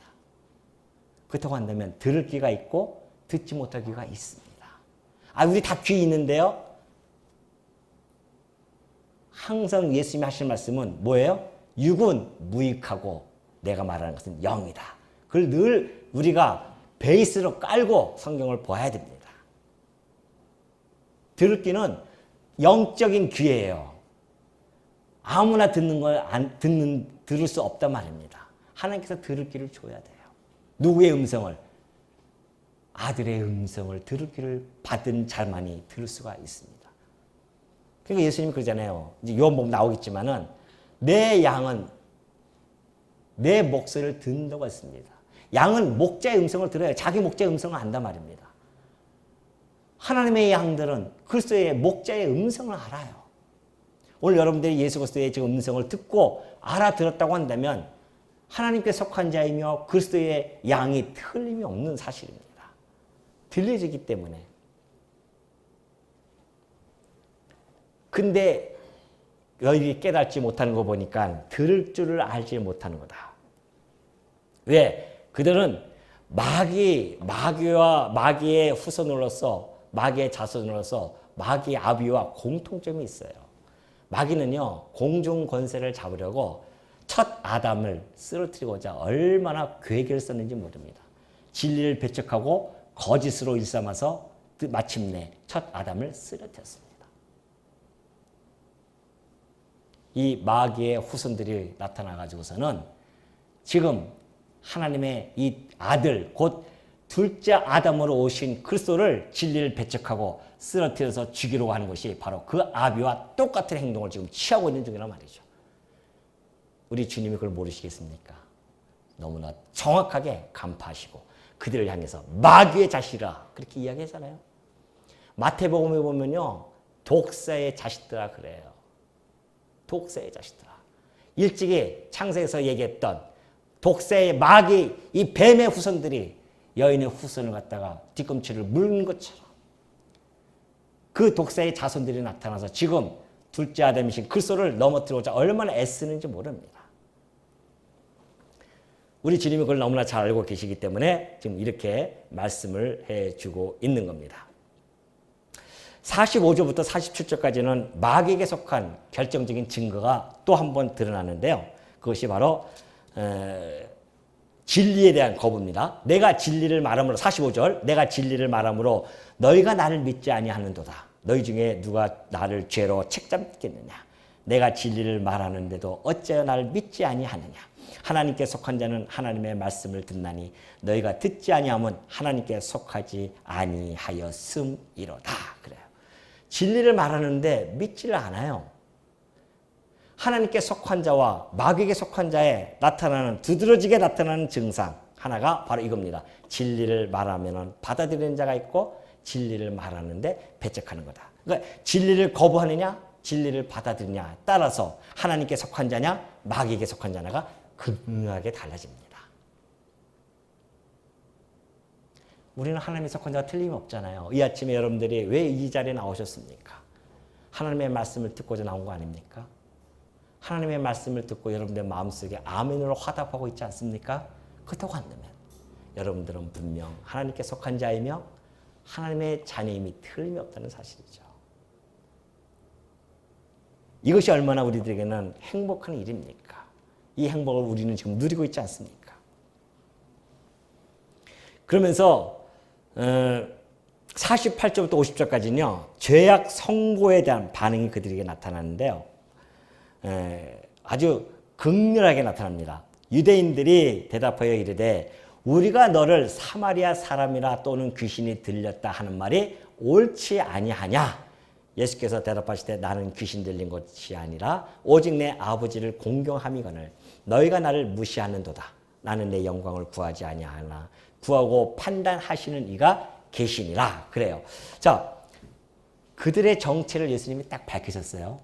그렇다고 한다면 들을 귀가 있고 듣지 못할 귀가 있습니다. 우리 다 귀 있는데요. 항상 예수님이 하시는 말씀은 뭐예요? 육은 무익하고 내가 말하는 것은 영이다. 그걸 늘 우리가 베이스로 깔고 성경을 보아야 됩니다. 들을 귀는 영적인 귀예요. 아무나 듣는 걸 들을 수 없단 말입니다. 하나님께서 들을 귀를 줘야 돼요. 누구의 음성을? 아들의 음성을 들을 귀를 받은 자만이 들을 수가 있습니다. 그러니까 예수님이 그러잖아요. 이제 요한복음 나오겠지만은 내 양은 내 목소리를 듣는다고 했습니다. 양은 목자의 음성을 들어요. 자기 목자의 음성을 안단 말입니다. 하나님의 양들은 그리스도의 목자의 음성을 알아요. 오늘 여러분들이 예수 그리스도의 지금 음성을 듣고 알아들었다고 한다면 하나님께 속한 자이며 그리스도의 양이 틀림이 없는 사실입니다. 들려지기 때문에. 근데 너희들이 깨닫지 못하는 거 보니까 들을 줄을 알지 못하는 거다. 왜? 그들은 마귀의 후손으로서 마귀의 자손으로서 마귀의 아비와 공통점이 있어요. 마귀는요, 공중 권세를 잡으려고 첫 아담을 쓰러뜨리고자 얼마나 계획을 썼는지 모릅니다. 진리를 배척하고 거짓으로 일삼아서 마침내 첫 아담을 쓰러뜨렸습니다. 이 마귀의 후손들이 나타나가지고서는 지금 하나님의 이 아들, 곧 둘째 아담으로 오신 그리스도를 진리를 배척하고 쓰러뜨려서 죽이려고 하는 것이 바로 그 아비와 똑같은 행동을 지금 취하고 있는 중이란 말이죠. 우리 주님이 그걸 모르시겠습니까? 너무나 정확하게 간파하시고 그들을 향해서 마귀의 자식이라 그렇게 이야기하잖아요. 마태복음에 보면요, 독사의 자식들아 그래요. 독사의 자식들아. 일찍이 창세에서 얘기했던 독사의 마귀, 이 뱀의 후손들이 여인의 후손을 갖다가 뒤꿈치를 물는 것처럼 그 독사의 자손들이 나타나서 지금 둘째 아담이신 그리스도를 넘어뜨리고자 얼마나 애쓰는지 모릅니다. 우리 주님이 그걸 너무나 잘 알고 계시기 때문에 지금 이렇게 말씀을 해주고 있는 겁니다. 45절부터 47절까지는 마귀에게 속한 결정적인 증거가 또 한 번 드러나는데요. 그것이 바로 진리에 대한 거부입니다. 내가 진리를 말함으로 45절 내가 진리를 말함으로 너희가 나를 믿지 아니하는도다. 너희 중에 누가 나를 죄로 책잡겠느냐. 내가 진리를 말하는데도 어찌하여 나를 믿지 아니하느냐. 하나님께 속한 자는 하나님의 말씀을 듣나니 너희가 듣지 아니하면 하나님께 속하지 아니하였음이로다. 그래요. 진리를 말하는데 믿지를 않아요. 하나님께 속한 자와 마귀에게 속한 자에 나타나는 두드러지게 나타나는 증상 하나가 바로 이겁니다. 진리를 말하면 받아들이는 자가 있고 진리를 말하는데 배척하는 거다. 그러니까 진리를 거부하느냐 진리를 받아들이냐 따라서 하나님께 속한 자냐 마귀에게 속한 자냐가 극명하게 달라집니다. 우리는 하나님에 속한 자가 틀림없잖아요. 이 아침에 여러분들이 왜 이 자리에 나오셨습니까? 하나님의 말씀을 듣고자 나온 거 아닙니까? 하나님의 말씀을 듣고 여러분들 마음속에 아멘으로 화답하고 있지 않습니까? 그렇다고 한다면 여러분들은 분명 하나님께 속한 자이며 하나님의 자녀임이 틀림없다는 사실이죠. 이것이 얼마나 우리들에게는 행복한 일입니까? 이 행복을 우리는 지금 누리고 있지 않습니까? 그러면서 48절부터 50절까지는요. 죄악 선고에 대한 반응이 그들에게 나타나는데요. 아주 극렬하게 나타납니다. 유대인들이 대답하여 이르되 우리가 너를 사마리아 사람이라 또는 귀신이 들렸다 하는 말이 옳지 아니하냐. 예수께서 대답하시되 나는 귀신 들린 것이 아니라 오직 내 아버지를 공경함이거늘 너희가 나를 무시하는도다. 나는 내 영광을 구하지 아니하나 구하고 판단하시는 이가 계시니라. 그래요. 자, 그들의 정체를 예수님이 딱 밝히셨어요.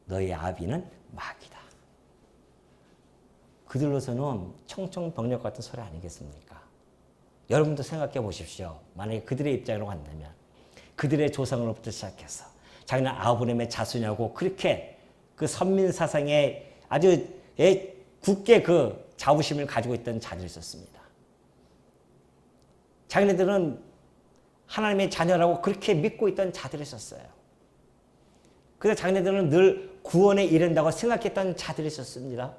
너희 아비는 마귀다. 그들로서는 청청병력 같은 소리 아니겠습니까? 여러분도 생각해 보십시오. 만약에 그들의 입장으로 간다면 그들의 조상으로부터 시작해서 자기는 아브라함의 자손이라고 그렇게 그 선민 사상에 아주 굳게 그 자부심을 가지고 있던 자들이 있었습니다. 자기네들은 하나님의 자녀라고 그렇게 믿고 있던 자들이 있었어요. 그래서 자기네들은 늘 구원에 이른다고 생각했던 자들이 있었습니다.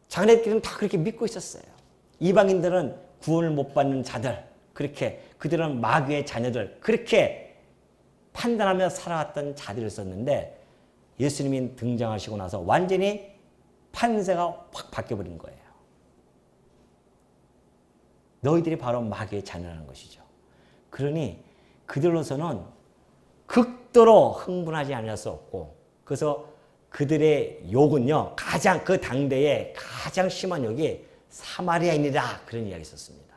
자기네들은 다 그렇게 믿고 있었어요. 이방인들은 구원을 못 받는 자들, 그렇게 그들은 마귀의 자녀들, 그렇게 판단하며 살아왔던 자들이 있었는데 예수님이 등장하시고 나서 완전히 판세가 확 바뀌어버린 거예요. 너희들이 바로 마귀의 자녀라는 것이죠. 그러니 그들로서는 극도로 흥분하지 않을 수 없고, 그래서 그들의 욕은요, 가장 그 당대에 가장 심한 욕이 사마리아인이다, 그런 이야기 있었습니다.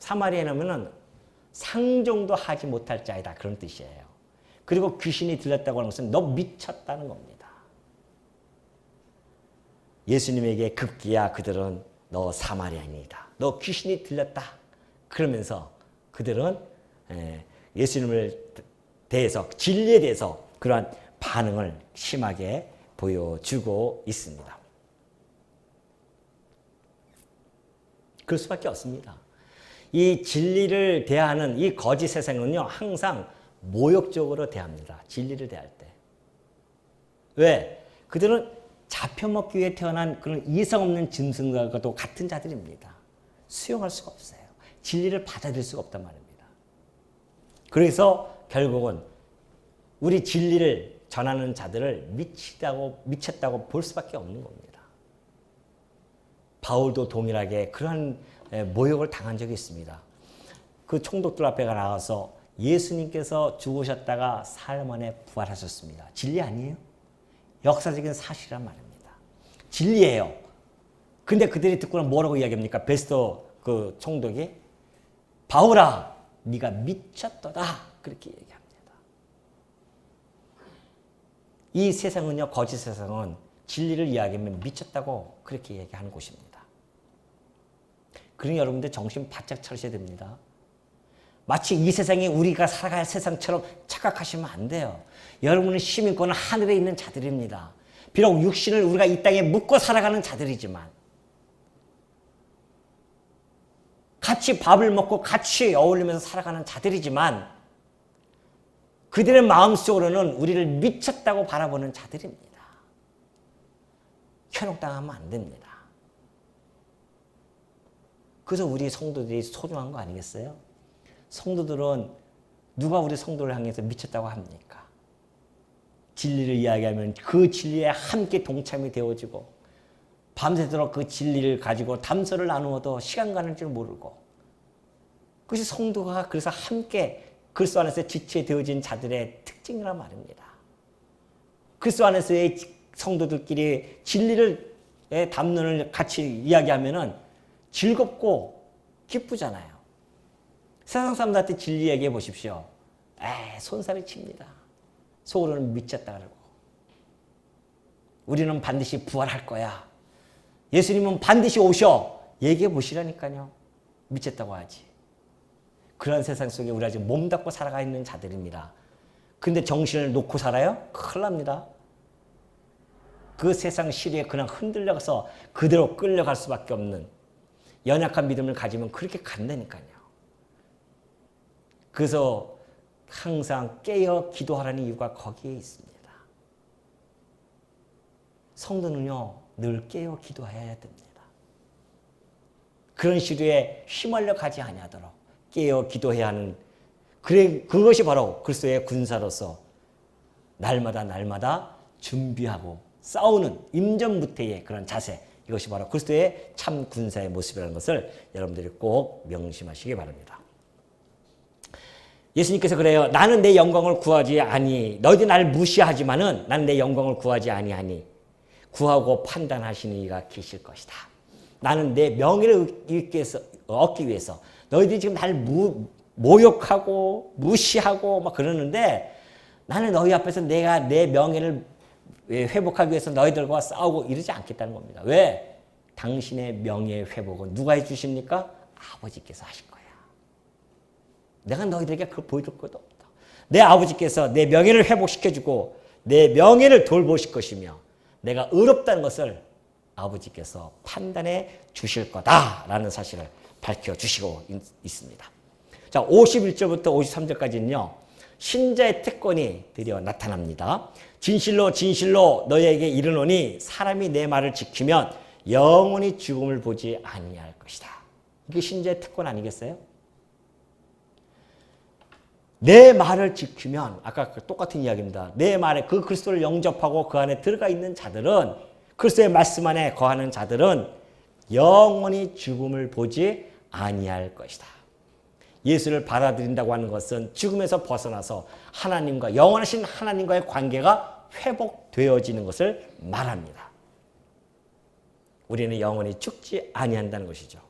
사마리아인이면은 상종도 하지 못할 자이다, 그런 뜻이에요. 그리고 귀신이 들렸다고 하는 것은 너 미쳤다는 겁니다. 예수님에게 급기야 그들은 너 사마리아인이다, 너 귀신이 들렸다, 그러면서 그들은 예수님을 대해서, 진리에 대해서 그러한 반응을 심하게 보여주고 있습니다. 그럴 수밖에 없습니다. 이 진리를 대하는 이 거짓 세상은요, 항상 모욕적으로 대합니다. 진리를 대할 때. 왜? 그들은 잡혀먹기 위해 태어난 그런 이성 없는 짐승과도 같은 자들입니다. 수용할 수가 없어요. 진리를 받아들일 수가 없단 말입니다. 그래서 결국은 우리 진리를 전하는 자들을 미쳤다고 볼 수밖에 없는 겁니다. 바울도 동일하게 그런 모욕을 당한 적이 있습니다. 그 총독들 앞에 나가서 예수님께서 죽으셨다가 사흘 만에 부활하셨습니다. 진리 아니에요? 역사적인 사실이란 말입니다. 진리예요. 근데 그들이 듣고는 뭐라고 이야기합니까? 베스토 그 총독이 바울아, 네가 미쳤도다, 그렇게 얘기합니다. 이 세상은요, 거짓 세상은 진리를 이야기하면 미쳤다고 그렇게 얘기하는 곳입니다. 그러니 여러분들 정신 바짝 차리셔야 됩니다. 마치 이 세상이 우리가 살아갈 세상처럼 착각하시면 안 돼요. 여러분의 시민권은 하늘에 있는 자들입니다. 비록 육신을 우리가 이 땅에 묻고 살아가는 자들이지만, 같이 밥을 먹고 같이 어울리면서 살아가는 자들이지만, 그들의 마음속으로는 우리를 미쳤다고 바라보는 자들입니다. 현혹당하면 안 됩니다. 그래서 우리 성도들이 소중한 거 아니겠어요? 성도들은 누가 우리 성도를 향해서 미쳤다고 합니까? 진리를 이야기하면 그 진리에 함께 동참이 되어지고, 밤새도록 그 진리를 가지고 담소를 나누어도 시간 가는 줄 모르고, 그것이 성도가 그래서 함께 그리스도 안에서 지체되어진 자들의 특징이란 말입니다. 그리스도 안에서의 성도들끼리 진리를 담론을 같이 이야기하면은 즐겁고 기쁘잖아요. 세상 사람들한테 진리 얘기해 보십시오. 손살이 칩니다. 속으로는 미쳤다 그러고. 우리는 반드시 부활할 거야. 예수님은 반드시 오셔. 얘기해 보시라니까요. 미쳤다고 하지. 그런 세상 속에 우리가 지금 몸담고 살아가 있는 자들입니다. 근데 정신을 놓고 살아요? 큰일 납니다. 그 세상 시리에 그냥 흔들려서 그대로 끌려갈 수밖에 없는 연약한 믿음을 가지면 그렇게 간다니까요. 그래서 항상 깨어 기도하라는 이유가 거기에 있습니다. 성도는요, 늘 깨어 기도해야 됩니다. 그런 시류에 휘말려 가지 아니하도록 깨어 기도해야 하는, 그것이 바로 그리스도의 군사로서 날마다 준비하고 싸우는 임전무태의 그런 자세, 이것이 바로 그리스도의 참 군사의 모습이라는 것을 여러분들이 꼭 명심하시기 바랍니다. 예수님께서 그래요. 나는 내 영광을 구하지 아니. 너희들이 나를 무시하지만은 나는 내 영광을 구하지 아니하니 구하고 판단하시는 이가 계실 것이다. 나는 내 명예를 얻기 위해서 너희들이 지금 나를 모욕하고 무시하고 막 그러는데, 나는 너희 앞에서 내가 내 명예를 회복하기 위해서 너희들과 싸우고 이러지 않겠다는 겁니다. 왜? 당신의 명예 회복은 누가 해주십니까? 아버지께서 하실 거야. 내가 너희들에게 그걸 보여줄 것도 없다. 내 아버지께서 내 명예를 회복시켜주고 내 명예를 돌보실 것이며 내가 의롭다는 것을 아버지께서 판단해 주실 거다라는 사실을 밝혀주시고 있습니다. 자, 51절부터 53절까지는요. 신자의 특권이 드디어 나타납니다. 진실로 진실로 너희에게 이르노니 사람이 내 말을 지키면 영원히 죽음을 보지 아니할 것이다. 이게 신자의 특권 아니겠어요? 내 말을 지키면 아까 똑같은 이야기입니다. 내 말에 그 그리스도를 영접하고 그 안에 들어가 있는 자들은 그리스도의 말씀 안에 거하는 자들은 영원히 죽음을 보지 아니할 것이다. 예수를 받아들인다고 하는 것은 죽음에서 벗어나서 하나님과 영원하신 하나님과의 관계가 회복되어지는 것을 말합니다. 우리는 영원히 죽지 아니한다는 것이죠.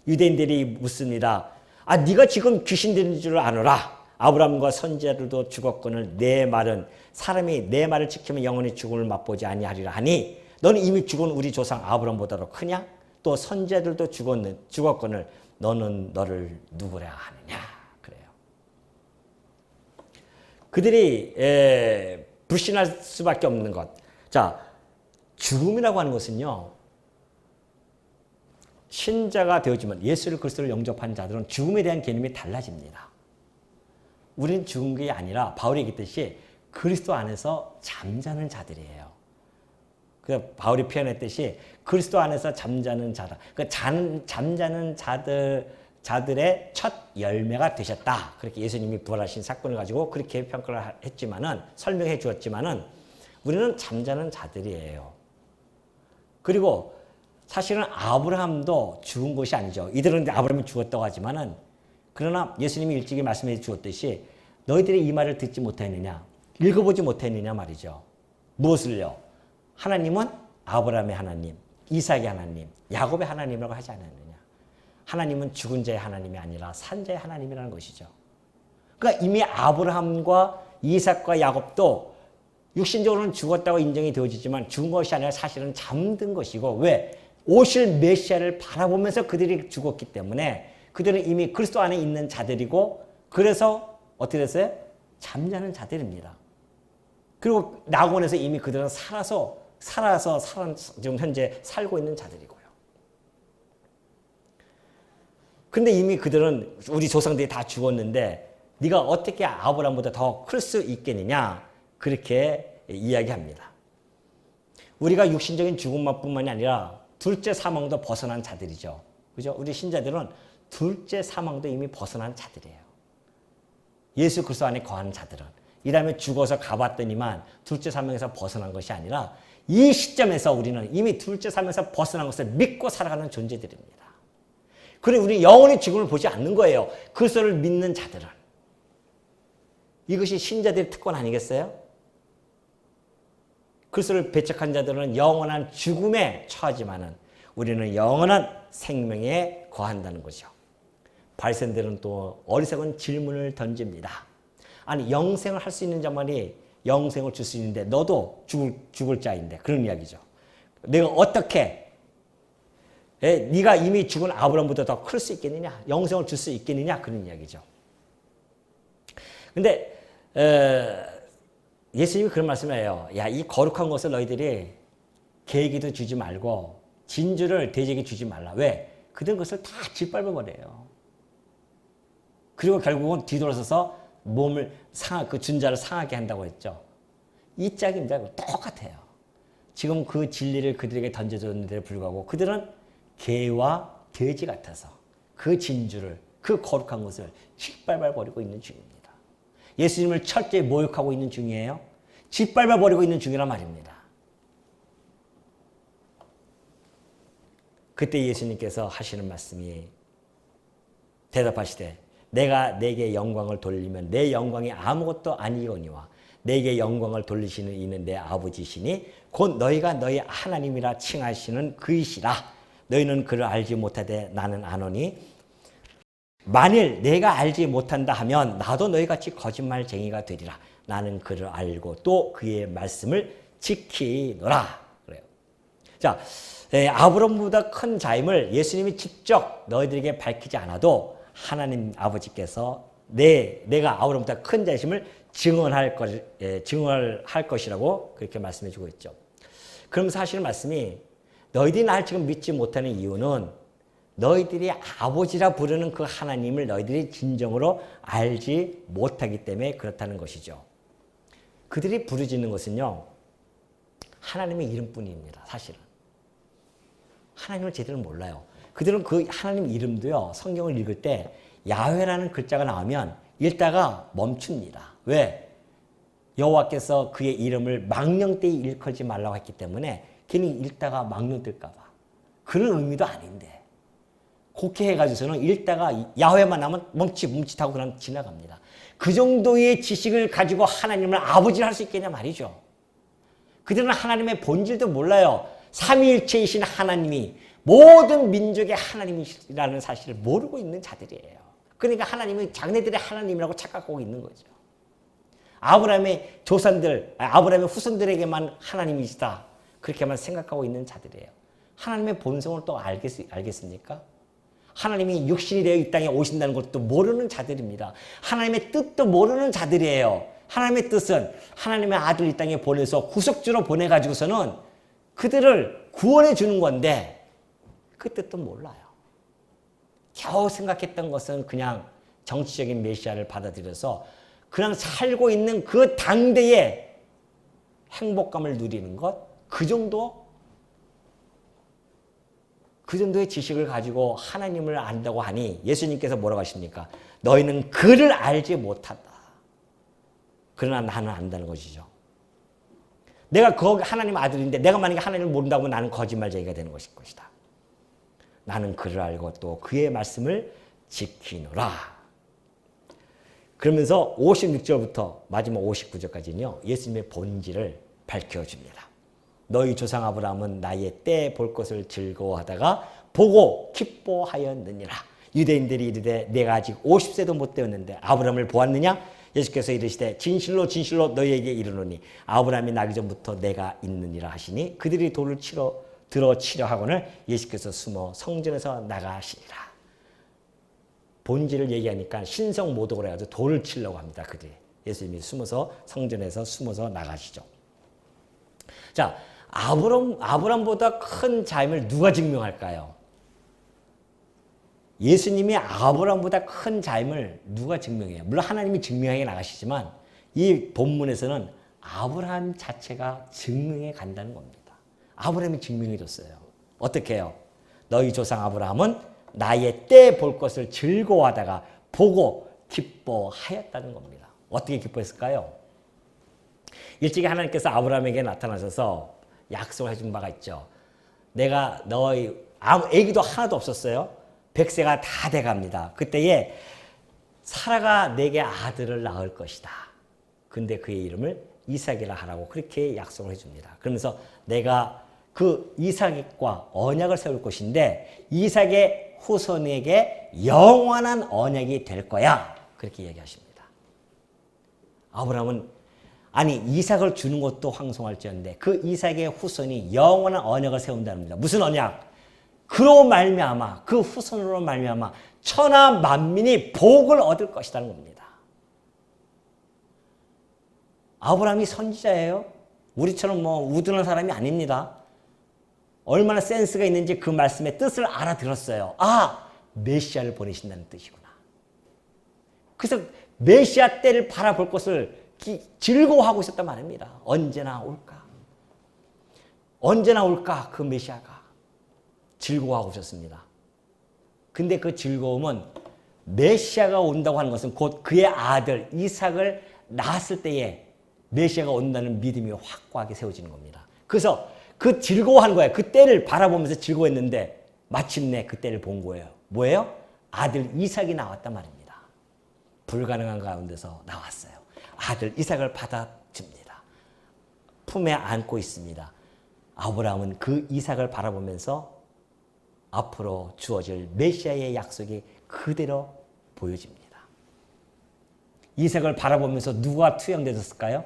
유대인들이 묻습니다. 아, 네가 지금 귀신 들린 줄 아노라. 아브라함과 선지자들도 죽었거늘 내 말은 사람이 내 말을 지키면 영원히 죽음을 맛보지 아니하리라 하니 너는 이미 죽은 우리 조상 아브라함보다도 크냐? 또 선지자들도 죽었거늘 너는 너를 누구라 하느냐? 그래요. 그들이 불신할 수밖에 없는 것. 자, 죽음이라고 하는 것은요. 신자가 되어지면 예수를 그리스도를 영접한 자들은 죽음에 대한 개념이 달라집니다. 우리는 죽은 게 아니라 바울이 얘기했듯이 그리스도 안에서 잠자는 자들이에요. 그 바울이 표현했듯이 그리스도 안에서 잠자는 자다. 그 잠자는 자들의 첫 열매가 되셨다. 그렇게 예수님이 부활하신 사건을 가지고 그렇게 평가를 했지만은 설명해 주었지만은 우리는 잠자는 자들이에요. 그리고 사실은 아브라함도 죽은 것이 아니죠. 이들은 아브라함이 죽었다고 하지만은 그러나 예수님이 일찍이 말씀해 주었듯이 너희들이 이 말을 듣지 못했느냐, 읽어보지 못했느냐 말이죠. 무엇을요? 하나님은 아브라함의 하나님, 이삭의 하나님, 야곱의 하나님이라고 하지 않았느냐. 하나님은 죽은 자의 하나님이 아니라 산 자의 하나님이라는 것이죠. 그러니까 이미 아브라함과 이삭과 야곱도 육신적으로는 죽었다고 인정이 되어지지만 죽은 것이 아니라 사실은 잠든 것이고 왜? 오실 메시아를 바라보면서 그들이 죽었기 때문에 그들은 이미 그리스도 안에 있는 자들이고 그래서 어떻게 됐어요? 잠자는 자들입니다. 그리고 낙원에서 이미 그들은 살아서 지금 현재 살고 있는 자들이고요. 근데 이미 그들은 우리 조상들이 다 죽었는데 네가 어떻게 아브라함보다 더 클 수 있겠느냐 그렇게 이야기합니다. 우리가 육신적인 죽음만뿐만이 아니라 둘째 사망도 벗어난 자들이죠. 그죠? 우리 신자들은 둘째 사망도 이미 벗어난 자들이에요. 예수 그리스도 안에 거하는 자들은 이 다음에 죽어서 가봤더니만 둘째 사망에서 벗어난 것이 아니라 이 시점에서 우리는 이미 둘째 사망에서 벗어난 것을 믿고 살아가는 존재들입니다. 그리고 우리 영원히 죽음을 보지 않는 거예요. 그리스도를 믿는 자들은. 이것이 신자들의 특권 아니겠어요? 그리스도를 배척한 자들은 영원한 죽음에 처하지만은 우리는 영원한 생명에 거한다는 거죠. 바리새인들은 또 어리석은 질문을 던집니다. 아니 영생을 할 수 있는 자만이 영생을 줄 수 있는데 너도 죽을 자인데 그런 이야기죠. 내가 어떻게 네가 이미 죽은 아브라함보다 더 클 수 있겠느냐? 영생을 줄 수 있겠느냐? 그런 이야기죠. 근데 예수님이 그런 말씀을 해요. 야, 이 거룩한 것을 너희들이 개에게도 주지 말고 진주를 돼지에게 주지 말라. 왜? 그들은 그것을 다 짓밟아버려요. 그리고 결국은 뒤돌아서서 몸을 그 준자를 상하게 한다고 했죠. 이 짝입니다. 똑같아요. 지금 그 진리를 그들에게 던져줬는데도 불구하고 그들은 개와 돼지 같아서 그 진주를, 그 거룩한 것을 짓밟아버리고 있는 중입니다. 예수님을 철저히 모욕하고 있는 중이에요. 짓밟아버리고 있는 중이란 말입니다. 그때 예수님께서 하시는 말씀이 대답하시되 내가 내게 영광을 돌리면 내 영광이 아무것도 아니오니와 내게 영광을 돌리시는 이는 내 아버지시니 곧 너희가 너희 하나님이라 칭하시는 그이시라. 너희는 그를 알지 못하되 나는 아노니 만일 내가 알지 못한다 하면 나도 너희같이 거짓말쟁이가 되리라. 나는 그를 알고 또 그의 말씀을 지키노라. 그래요. 자, 아브라함보다 큰 자임을 예수님이 직접 너희들에게 밝히지 않아도 하나님 아버지께서 내가 아브라함보다 큰 자임을 증언할 것이라고 그렇게 말씀해 주고 있죠. 그럼 사실 말씀이 너희들이 날 지금 믿지 못하는 이유는 너희들이 아버지라 부르는 그 하나님을 너희들이 진정으로 알지 못하기 때문에 그렇다는 것이죠. 그들이 부르짖는 것은요, 하나님의 이름뿐입니다. 사실은. 하나님을 제대로 몰라요. 그들은 그 하나님 이름도요, 성경을 읽을 때 야훼라는 글자가 나오면 읽다가 멈춥니다. 왜? 여호와께서 그의 이름을 망령되이 일컬지 말라고 했기 때문에 괜히 읽다가 망령될까 봐. 그런 의미도 아닌데 그렇게 해가지고서는 읽다가 야훼만 나면 멈칫하고 그냥 지나갑니다. 그 정도의 지식을 가지고 하나님을 아버지를 할 수 있겠냐 말이죠. 그들은 하나님의 본질도 몰라요. 삼위일체이신 하나님이 모든 민족의 하나님이라는 사실을 모르고 있는 자들이에요. 그러니까 하나님은 자기네들의 하나님이라고 착각하고 있는 거죠. 아브라함의 조상들, 아브라함의 후손들에게만 하나님이시다. 그렇게만 생각하고 있는 자들이에요. 하나님의 본성을 또 알겠습니까? 하나님이 육신이 되어 이 땅에 오신다는 것도 모르는 자들입니다. 하나님의 뜻도 모르는 자들이에요. 하나님의 뜻은 하나님의 아들 이 땅에 보내서 구속주로 보내가지고서는 그들을 구원해 주는 건데 그 뜻도 몰라요. 겨우 생각했던 것은 그냥 정치적인 메시아를 받아들여서 그냥 살고 있는 그 당대의 행복감을 누리는 것, 그 정도의 지식을 가지고 하나님을 안다고 하니 예수님께서 뭐라고 하십니까? 너희는 그를 알지 못한다. 그러나 나는 안다는 것이죠. 내가 그 하나님 아들인데 내가 만약에 하나님을 모른다고 하면 나는 거짓말쟁이가 되는 것이다. 나는 그를 알고 또 그의 말씀을 지키노라. 그러면서 56절부터 마지막 59절까지는요. 예수님의 본질을 밝혀줍니다. 너희 조상 아브라함은 나의 때 볼 것을 즐거워하다가 보고 기뻐하였느니라. 유대인들이 이르되 내가 아직 50세도 못 되었는데 아브라함을 보았느냐? 예수께서 이르시되 진실로 진실로 너희에게 이르노니 아브라함이 나기 전부터 내가 있느니라 하시니 그들이 돌을 들어 치려 하거늘 예수께서 숨어 성전에서 나가시니라. 본질을 얘기하니까 신성모독을 해가지고 돌을 치려고 합니다. 그들이. 예수님이 성전에서 숨어서 나가시죠. 자, 아브람보다 큰 자임을 누가 증명할까요? 예수님이 아브람보다 큰 자임을 누가 증명해요? 물론 하나님이 증명해 나가시지만 이 본문에서는 아브라함 자체가 증명해 간다는 겁니다. 아브라함이 증명해 줬어요. 어떻게 해요? 너희 조상 아브라함은 나의 때 볼 것을 즐거워하다가 보고 기뻐하였다는 겁니다. 어떻게 기뻐했을까요? 일찍이 하나님께서 아브라함에게 나타나셔서 약속을 해준 바가 있죠. 내가 너희 아기도 하나도 없었어요. 100세가 다 돼갑니다. 그때에 사라가 내게 아들을 낳을 것이다. 근데 그의 이름을 이삭이라 하라고 그렇게 약속을 해줍니다. 그러면서 내가 그 이삭과 언약을 세울 것인데 이삭의 후손에게 영원한 언약이 될 거야. 그렇게 얘기하십니다. 아브라함은 아니 이삭을 주는 것도 황송할지언데 그 이삭의 후손이 영원한 언약을 세운다는 겁니다. 무슨 언약? 그로 말미암아 그 후손으로 말미암아 천하 만민이 복을 얻을 것이라는 겁니다. 아브라함이 선지자예요. 우리처럼 우둔한 사람이 아닙니다. 얼마나 센스가 있는지 그 말씀의 뜻을 알아들었어요. 아, 메시아를 보내신다는 뜻이구나. 그래서 메시아 때를 바라볼 것을 즐거워하고 있었단 말입니다. 언제나 올까? 언제나 올까? 그 메시아가. 즐거워하고 있었습니다. 근데 그 즐거움은 메시아가 온다고 하는 것은 곧 그의 아들 이삭을 낳았을 때에 메시아가 온다는 믿음이 확고하게 세워지는 겁니다. 그래서 그 즐거워하는 거예요. 그 때를 바라보면서 즐거워했는데 마침내 그 때를 본 거예요. 뭐예요? 아들 이삭이 나왔단 말입니다. 불가능한 가운데서 나왔어요. 아들 이삭을 받아줍니다. 품에 안고 있습니다. 아브라함은 그 이삭을 바라보면서 앞으로 주어질 메시아의 약속이 그대로 보여집니다. 이삭을 바라보면서 누가 투영되었을까요?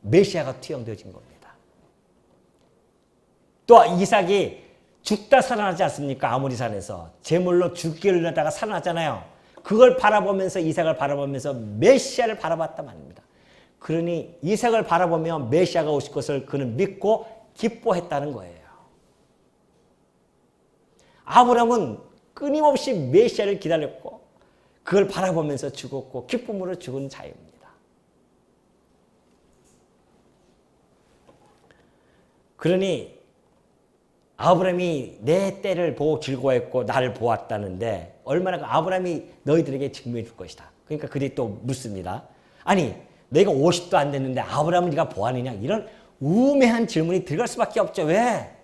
메시아가 투영되어진 겁니다. 또 이삭이 죽다 살아나지 않습니까? 아모리산에서 제물로 죽기를 하다가 살아났잖아요. 그걸 바라보면서 이삭을 바라보면서 메시아를 바라봤단 말입니다. 그러니 이삭을 바라보며 메시아가 오실 것을 그는 믿고 기뻐했다는 거예요. 아브라함은 끊임없이 메시아를 기다렸고 그걸 바라보면서 죽었고 기쁨으로 죽은 자입니다. 그러니 아브라함이 내 때를 보고 즐거워했고 나를 보았다는데 얼마나 아브라함이 너희들에게 증명해 줄 것이다. 그러니까 그들이 또 묻습니다. 아니 내가 50도 안 됐는데 아브라함을 네가 보았느냐. 이런 우매한 질문이 들어갈 수밖에 없죠. 왜?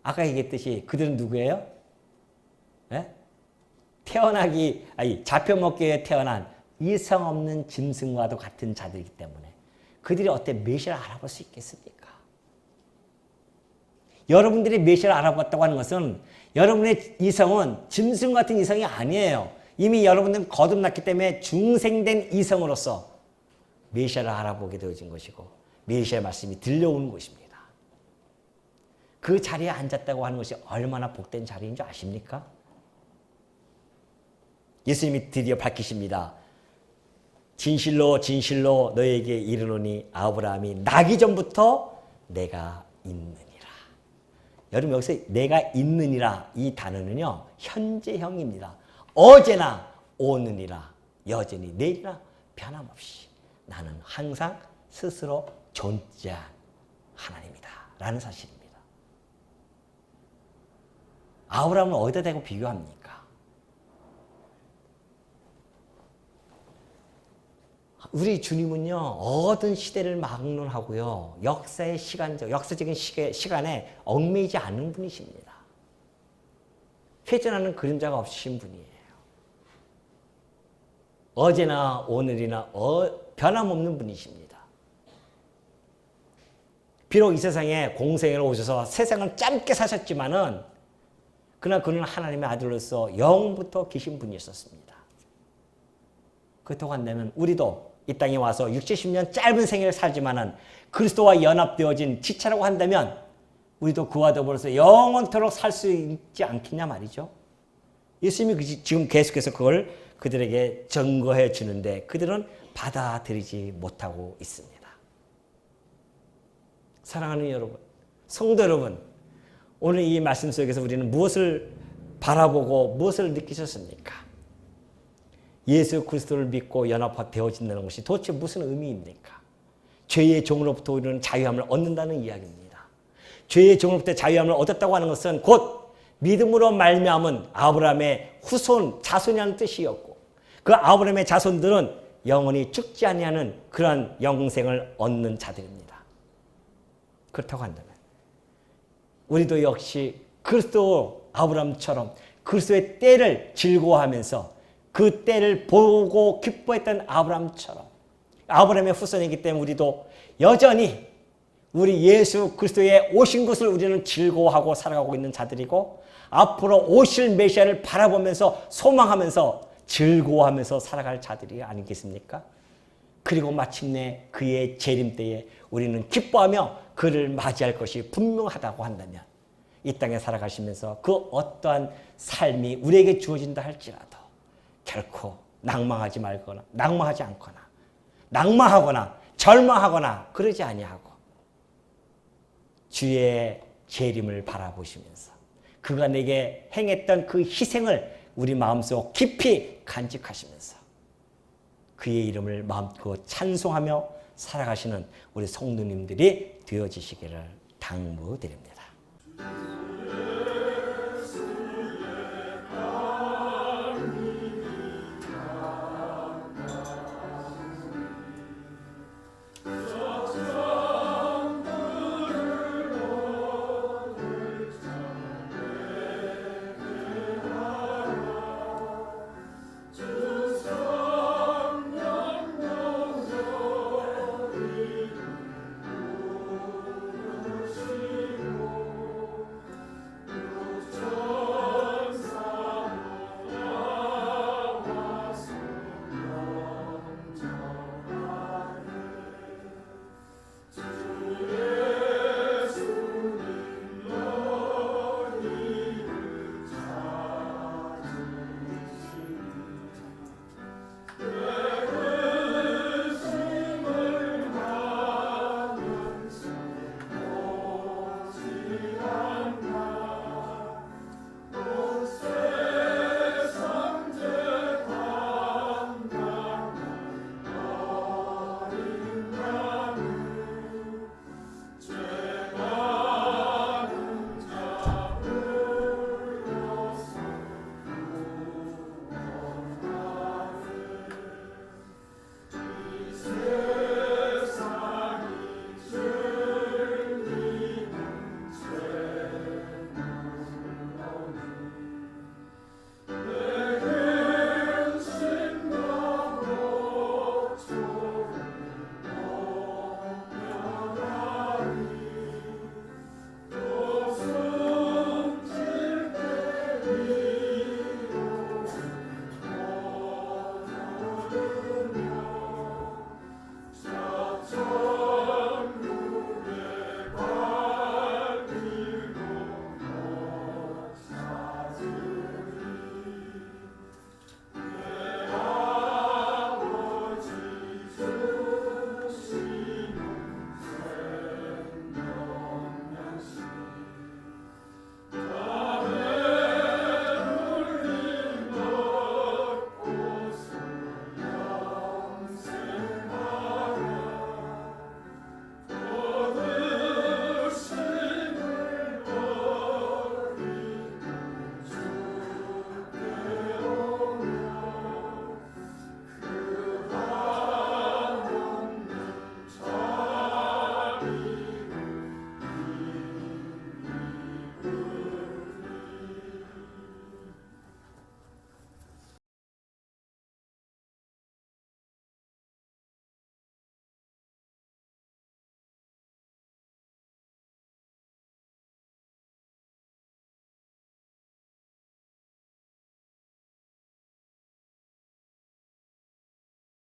아까 얘기했듯이 그들은 누구예요? 네? 잡혀먹기 위해 태어난 이성 없는 짐승과도 같은 자들이기 때문에 그들이 어때 메시아를 알아볼 수 있겠습니까? 여러분들이 메시아를 알아봤다고 하는 것은 여러분의 이성은 짐승 같은 이성이 아니에요. 이미 여러분들은 거듭났기 때문에 중생된 이성으로서 메시아를 알아보게 되어진 것이고 메시아의 말씀이 들려오는 것입니다. 그 자리에 앉았다고 하는 것이 얼마나 복된 자리인 줄 아십니까? 예수님이 드디어 밝히십니다. 진실로 진실로 너에게 이르노니 아브라함이 나기 전부터 내가 있느니라. 여러분 여기서 내가 있느니라 이 단어는요 현재형입니다. 어제나 오느니라 여전히 내일이나 변함없이 나는 항상 스스로 존재한 하나님이다 라는 사실입니다. 아브라함을 어디다 대고 비교합니까? 우리 주님은요 어떤 시대를 막론하고요 역사의 역사적인 시간에 얽매이지 않는 분이십니다. 회전하는 그림자가 없으신 분이에요. 어제나 오늘이나 변함없는 분이십니다. 비록 이 세상에 공생애로 오셔서 세상을 짧게 사셨지만은 그러나 그는 하나님의 아들로서 영부터 계신 분이었습니다. 그렇다고 한다면 우리도 이 땅에 와서 60, 70년 짧은 생애를 살지만은 그리스도와 연합되어진 지체라고 한다면 우리도 그와 더불어서 영원토록 살 수 있지 않겠냐 말이죠. 예수님이 지금 계속해서 그걸 그들에게 증거해 주는데 그들은 받아들이지 못하고 있습니다. 사랑하는 여러분, 성도 여러분, 오늘 이 말씀 속에서 우리는 무엇을 바라보고 무엇을 느끼셨습니까? 예수 그리스도를 믿고 연합되어진다는 것이 도대체 무슨 의미입니까? 죄의 종으로부터 우리는 자유함을 얻는다는 이야기입니다. 죄의 종으로부터 자유함을 얻었다고 하는 것은 곧 믿음으로 말미암은 아브라함의 후손, 자손이라는 뜻이었고 그 아브라함의 자손들은 영원히 죽지 아니하는 그러한 영생을 얻는 자들입니다. 그렇다고 한다면 우리도 역시 그리스도 아브라함처럼 그리스도의 때를 즐거워하면서 그 때를 보고 기뻐했던 아브라함처럼 아브라함의 후손이기 때문에 우리도 여전히 우리 예수 그리스도의 오신 것을 우리는 즐거워하고 살아가고 있는 자들이고 앞으로 오실 메시아를 바라보면서 소망하면서 즐거워하면서 살아갈 자들이 아니겠습니까? 그리고 마침내 그의 재림 때에 우리는 기뻐하며 그를 맞이할 것이 분명하다고 한다면 이 땅에 살아가시면서 그 어떠한 삶이 우리에게 주어진다 할지라도 결코 낭망하지 말거나 낭망하지 않거나 낭망하거나 절망하거나 그러지 아니하고 주의 재림을 바라보시면서 그가 내게 행했던 그 희생을 우리 마음속 깊이 간직하시면서 그의 이름을 마음껏 찬송하며 살아가시는 우리 성도님들이 되어지시기를 당부드립니다.